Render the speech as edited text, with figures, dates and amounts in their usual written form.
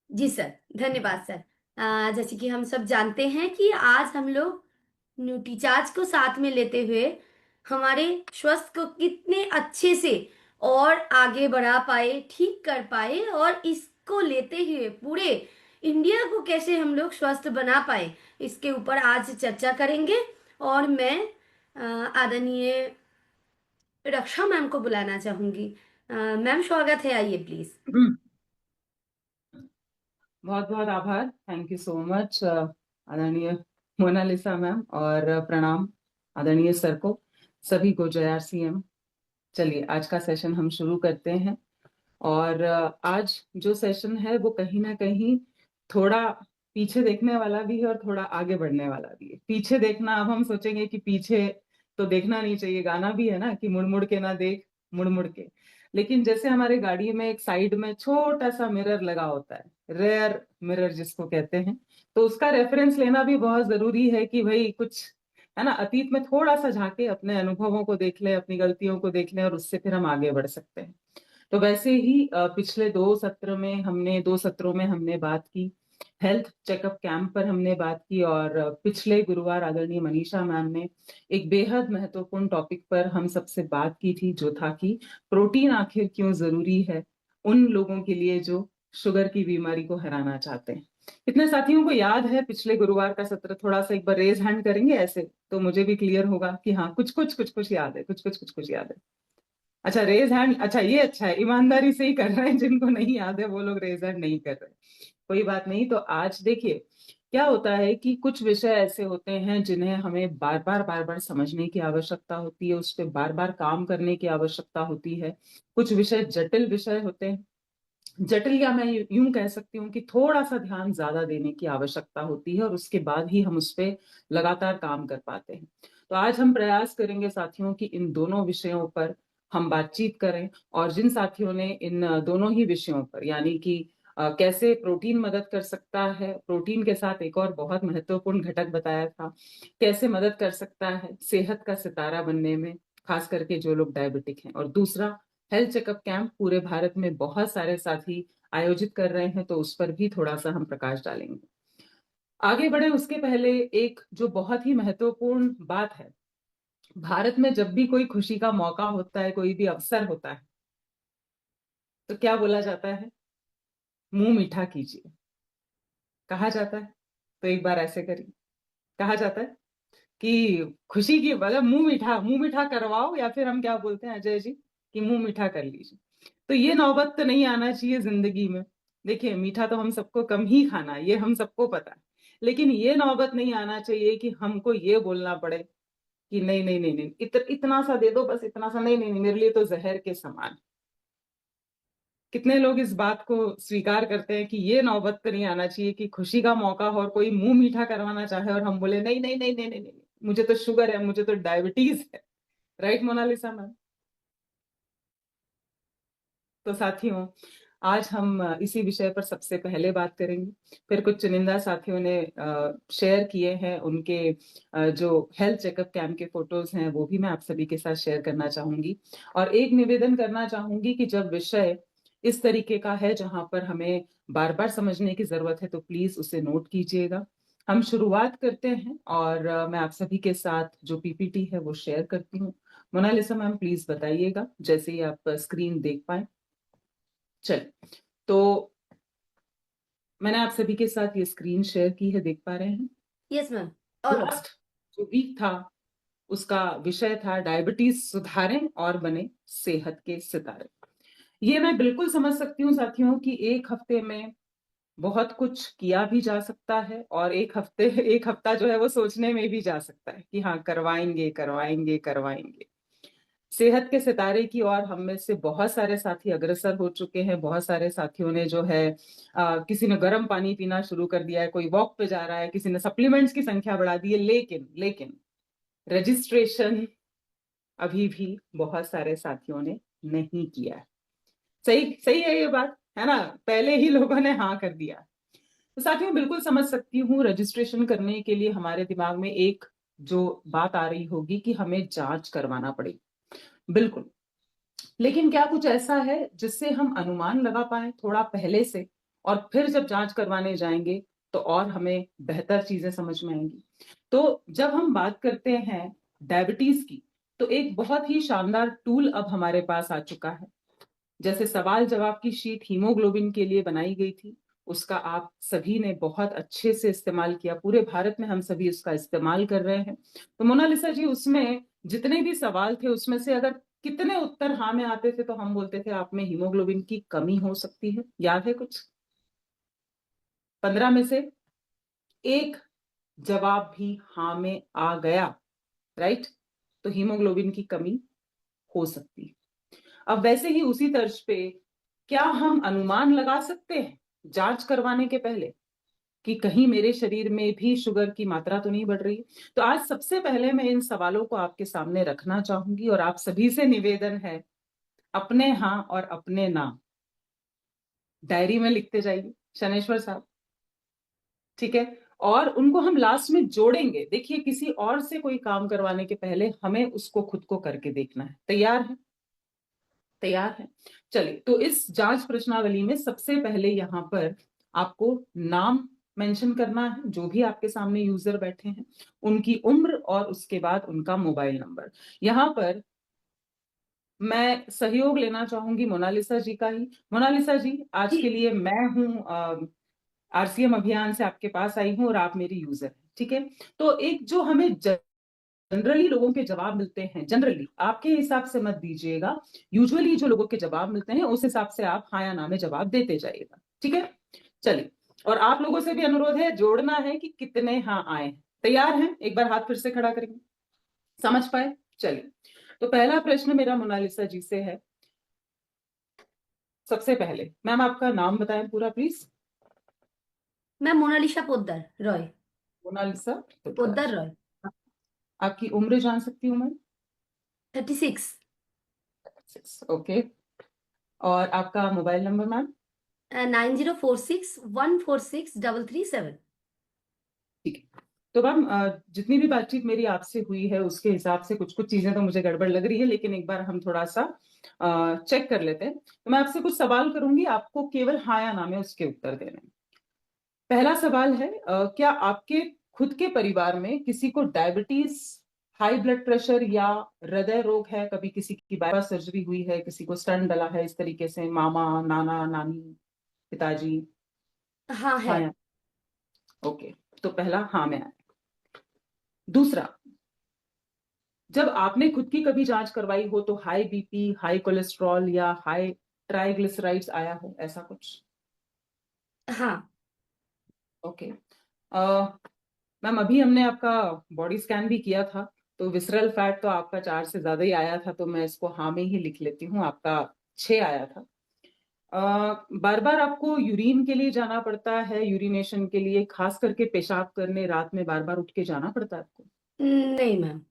जी sir, धन्यवाद sir. जैसे कि हम सब जानते हैं कि आज हम लोग न्यूट्रीचार्ज को साथ में लेते हुए हमारे स्वास्थ्य को कितने अच्छे से और आगे बढ़ा पाए, ठीक कर पाए और इसको लेते हुए पूरे इंडिया को कैसे हम लोग स्वस्थ बना पाए, इसके ऊपर आज चर्चा करेंगे। और मैं आदरणीय रक्षा मैम को बुलाना चाहूंगी। मैम स्वागत है, आइए प्लीज। बहुत बहुत आभार। थैंक यू सो मच आदरणीय मोनालिसा मैम, और प्रणाम आदरणीय सर को, सभी को जय RCM। चलिए आज का सेशन हम शुरू करते हैं। और आज जो सेशन है वो कहीं ना कहीं थोड़ा पीछे देखने वाला भी है और थोड़ा आगे बढ़ने वाला भी है। पीछे देखना, अब हम सोचेंगे कि पीछे तो देखना नहीं चाहिए, गाना भी है ना कि मुड़ मुड़ के ना देख, मुड़ मुड़ के। लेकिन जैसे हमारे गाड़ी में एक साइड में छोटा सा मिरर लगा होता है, रेयर मिरर जिसको कहते हैं, तो उसका रेफरेंस लेना भी बहुत जरूरी है कि भाई कुछ है ना, अतीत में थोड़ा सा झांके, अपने अनुभवों को देख लें, अपनी गलतियों को देख लें, और उससे फिर हम आगे बढ़ सकते हैं। तो वैसे ही पिछले दो सत्रों में हमने बात की, हेल्थ चेकअप कैंप पर हमने बात की, और पिछले गुरुवार आदरणीय मनीषा मैम ने एक बेहद महत्वपूर्ण टॉपिक पर हम सबसे बात की थी, जो था कि प्रोटीन आखिर क्यों जरूरी है उन लोगों के लिए जो शुगर की बीमारी को हराना चाहते हैं। कितने साथियों को याद है पिछले गुरुवार का सत्र? थोड़ा सा एक बार रेज हैंड करेंगे ऐसे, तो मुझे भी क्लियर होगा कि हाँ, कुछ कुछ याद है, कुछ कुछ याद है। अच्छा, रेज हैंड, अच्छा ये अच्छा है, ईमानदारी से ही कर रहे हैं। जिनको नहीं याद है वो लोग रेज हैंड नहीं कर रहे। कोई बात नहीं। तो आज देखिए क्या होता है कि कुछ विषय ऐसे होते हैं जिन्हें हमें बार बार समझने की आवश्यकता होती है, उस पर बार बार काम करने की आवश्यकता होती है। कुछ विषय जटिल विषय होते हैं, जटिल, या मैं यूं कह सकती हूँ कि थोड़ा सा ध्यान ज्यादा देने की आवश्यकता होती है, और उसके बाद ही हम उस पर लगातार काम कर पाते हैं। तो आज हम प्रयास करेंगे साथियों कि इन दोनों विषयों पर हम बातचीत करें। और जिन साथियों ने इन दोनों ही विषयों पर, यानी कि कैसे प्रोटीन मदद कर सकता है, प्रोटीन के साथ एक और बहुत महत्वपूर्ण घटक बताया था, कैसे मदद कर सकता है सेहत का सितारा बनने में, खास करके जो लोग डायबिटिक हैं, और दूसरा हेल्थ चेकअप कैंप पूरे भारत में बहुत सारे साथी आयोजित कर रहे हैं, तो उस पर भी थोड़ा सा हम प्रकाश डालेंगे। आगे बढ़े उसके पहले एक जो बहुत ही महत्वपूर्ण बात है, भारत में जब भी कोई खुशी का मौका होता है, कोई भी अवसर होता है, तो क्या बोला जाता है? मुंह मीठा कीजिए, कहा जाता है। तो एक बार ऐसे करिए, कहा जाता है कि खुशी की मतलब मुंह मीठा करवाओ, या फिर हम क्या बोलते हैं अजय जी, कि मुंह मीठा कर लीजिए। तो ये नौबत तो नहीं आना चाहिए जिंदगी में। देखिए, मीठा तो हम सबको कम ही खाना है, ये हम सबको पता है। लेकिन ये नौबत नहीं आना चाहिए कि हमको ये बोलना पड़े कि नहीं नहीं नहीं नहीं, इतना सा दे दो, बस इतना सा, नहीं नहीं नहीं, मेरे लिए तो जहर के समान। कितने लोग इस बात को स्वीकार करते हैं कि ये नौबत तो नहीं आना चाहिए कि खुशी का मौका हो और कोई मुंह मीठा करवाना चाहे और हम बोले नहीं नहीं नहीं नहीं नहीं नहीं, मुझे तो शुगर है, मुझे तो डायबिटीज है। Right Monalisa ma'am? तो साथियों, आज हम इसी विषय पर सबसे पहले बात करेंगे। फिर कुछ चुनिंदा साथियों ने शेयर किए हैं उनके जो हेल्थ चेकअप कैंप के फोटोज हैं, वो भी मैं आप सभी के साथ शेयर करना चाहूंगी। और एक निवेदन करना चाहूंगी कि जब विषय इस तरीके का है जहां पर हमें बार बार समझने की जरूरत है, तो प्लीज उसे नोट कीजिएगा। हम शुरुआत करते हैं, और मैं आप सभी के साथ जो PPT है वो शेयर करती हूँ। मोनालिसा मैम प्लीज बताइएगा जैसे ही आप स्क्रीन देख पाए। चल, तो मैंने आप सभी के साथ ये स्क्रीन शेयर की है, देख पा रहे हैं? Yes ma'am, all okay. Last जो वीक था उसका विषय था डायबिटीज सुधारें और बने सेहत के सितारे। ये मैं बिल्कुल समझ सकती हूँ साथियों कि एक हफ्ते में बहुत कुछ किया भी जा सकता है, और एक हफ्ता जो है वो सोचने में भी जा सकता है कि हाँ, करवाएंगे करवाएंगे करवाएंगे। सेहत के सितारे की ओर हम में से बहुत सारे साथी अग्रसर हो चुके हैं। बहुत सारे साथियों ने जो है किसी ने गर्म पानी पीना शुरू कर दिया है, कोई वॉक पे जा रहा है, किसी ने सप्लीमेंट्स की संख्या बढ़ा दी है। लेकिन लेकिन रजिस्ट्रेशन अभी भी बहुत सारे साथियों ने नहीं किया है। सही सही है ये बात, है ना? पहले ही लोगों ने हाँ कर दिया। तो साथियों, बिल्कुल समझ सकती हूँ, रजिस्ट्रेशन करने के लिए हमारे दिमाग में एक जो बात आ रही होगी कि हमें जांच करवाना पड़ेगी। बिल्कुल। लेकिन क्या कुछ ऐसा है जिससे हम अनुमान लगा पाए थोड़ा पहले से और फिर जब जांच करवाने जाएंगे तो और हमें बेहतर चीजें समझ में आएंगी। तो जब हम बात करते हैं डायबिटीज की, तो एक बहुत ही शानदार टूल अब हमारे पास आ चुका है। जैसे सवाल जवाब की शीट हीमोग्लोबिन के लिए बनाई गई थी, उसका आप सभी ने बहुत अच्छे से इस्तेमाल किया, पूरे भारत में हम सभी उसका इस्तेमाल कर रहे हैं। तो मोनालिसा जी, उसमें जितने भी सवाल थे उसमें से अगर कितने उत्तर हाँ में आते थे तो हम बोलते थे आप में हीमोग्लोबिन की कमी हो सकती है? याद है कुछ? 15 में से एक जवाब भी हाँ में आ गया, राइट? तो हीमोग्लोबिन की कमी हो सकती है। अब वैसे ही उसी तर्ज पे क्या हम अनुमान लगा सकते हैं जांच करवाने के पहले कि कहीं मेरे शरीर में भी शुगर की मात्रा तो नहीं बढ़ रही? तो आज सबसे पहले मैं इन सवालों को आपके सामने रखना चाहूंगी और आप सभी से निवेदन है, अपने हाँ और अपने ना डायरी में लिखते जाइए, शनेश्वर साहब, ठीक है? और उनको हम लास्ट में जोड़ेंगे। देखिए, किसी और से कोई काम करवाने के पहले हमें उसको खुद को करके देखना है। तैयार है? तैयार है? चलिए, तो इस जांच प्रश्नावली में सबसे पहले यहाँ पर आपको नाम मेंशन करना है, जो भी आपके सामने यूजर बैठे हैं, उनकी उम्र और उसके बाद उनका मोबाइल नंबर। यहाँ पर मैं सहयोग लेना चाहूंगी मोनालिसा जी का ही। मोनालिसा जी, आज जी। के लिए मैं हूँ आरसीएम अभियान से आपके पास आई हूँ और आप मेरी यूजर हैं, ठीक है? तो एक जो हमें जनरली लोगों के जवाब मिलते हैं, जनरली आपके हिसाब से मत दीजिएगा, यूजुअली जो लोगों के जवाब मिलते हैं उस हिसाब से आप हाँ या ना में जवाब देते जाइएगा, ठीक है? चलिए, और आप लोगों से भी अनुरोध है, जोड़ना है कि कितने हाँ आए हैं। तैयार हैं? एक बार हाथ फिर से खड़ा करेंगे, समझ पाए? चलिए, तो पहला प्रश्न मेरा मोनालिसा जी से है। सबसे पहले मैम आपका नाम बताएं पूरा प्लीज। मैं मोनालिसा पोद्दार रॉय। मोनालिसा पोद्दार पोद्दार। रॉय। आपकी उम्र जान सकती हूँ मैं? 36। ओके। और आपका मोबाइल नंबर मैम? 9046146337। ठीक है। तो मैम, जितनी भी बातचीत मेरी आपसे हुई है उसके हिसाब से कुछ कुछ चीजें तो मुझे गड़बड़ लग रही है, लेकिन एक बार हम थोड़ा सा चेक कर लेते हैं। तो मैं आपसे कुछ सवाल करूंगी, आपको केवल हाँ या ना में उसके उत्तर देने हैं। पहला सवाल है, क्या आपके खुद के परिवार में किसी को डायबिटीज, हाई ब्लड प्रेशर या हृदय रोग है? कभी किसी की बाईपास सर्जरी हुई है, किसी को स्टंट डला है, इस तरीके से मामा, नाना, नानी, पिताजी? हाँ है। हाँ या? ओके, तो पहला हाँ में आया। दूसरा, जब आपने खुद की कभी जांच करवाई हो तो हाई बीपी, हाई कोलेस्ट्रॉल या हाई ट्राइग्लिसराइड्स आया हो, ऐसा कुछ? हाँ। ओके। मैम, अभी हमने आपका बॉडी स्कैन भी किया था, तो विसरल फैट तो आपका 4 से ज्यादा ही आया था, तो मैं इसको हाँ में ही लिख लेती हूँ, आपका 6 आया था। बार बार आपको यूरिन के लिए जाना पड़ता है, यूरिनेशन के लिए, खास करके पेशाब करने रात में बार बार उठ के जाना पड़ता है आपको? नहीं मैम।